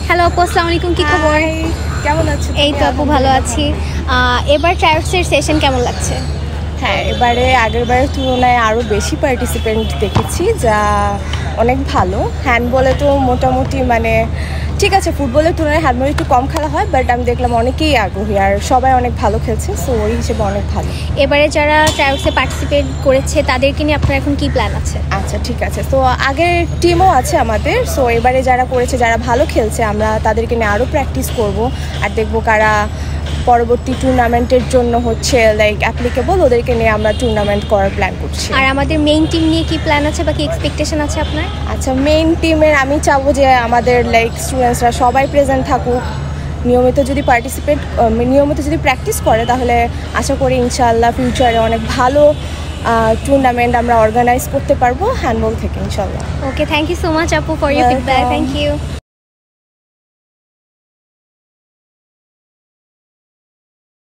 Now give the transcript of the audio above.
Hello আপু, আসসালামু আলাইকুম, কি খবর? কেমন আছো? এই তো আপু, ভালো আছি। এবার ট্রায়ার্সের সেশন কেমন লাগছে? হ্যাঁ, এবারে আগেরবারের তুলনায় আরও বেশি পার্টিসিপেন্ট দেখেছি, যা অনেক ভালো। হ্যান্ডবলে তো মোটামুটি মানে ঠিক আছে, ফুটবলের তুলনায় হ্যান্ডবল একটু কম খেলা হয়, বাট আমি দেখলাম অনেকেই আগ্রহী আর সবাই অনেক ভালো খেলছে, সো ওই হিসেবে অনেক ভালো। এবারে যারা ট্রায়ার্সে পার্টিসিপেট করেছে তাদেরকে নিয়ে আপনার এখন কি প্ল্যান আছে? আচ্ছা, ঠিক আছে। তো আগের টিমও আছে আমাদের, সো এবারে যারা করেছে, যারা ভালো খেলছে, আমরা তাদেরকে নিয়ে আরও প্র্যাকটিস করব আর দেখবো কারা পরবর্তী টুর্নামেন্টের জন্য হচ্ছে লাইক অ্যাপ্লিকেবল, ওদেরকে নিয়ে আমরা টুর্নামেন্ট করার প্ল্যান করছি। আর আমাদের মেইন টিম নিয়ে কি প্ল্যান আছে বা কি এক্সপেকটেশন আছে আপনার? আচ্ছা, মেইন টিমের আমি চাবো যে আমাদের লাইক স্টুডেন্টসরা সবাই প্রেজেন্ট থাকুক, নিয়মিত যদি প্র্যাকটিস করে, তাহলে আশা করি ইনশাআল্লাহ ফিউচারে অনেক ভালো টুর্নামেন্ট আমরা অর্গানাইজ করতে পারবো হ্যান্ডবল থেকে, ইনশাআল্লাহ। Okay, thank you so much আপু for your feedback. Thank you.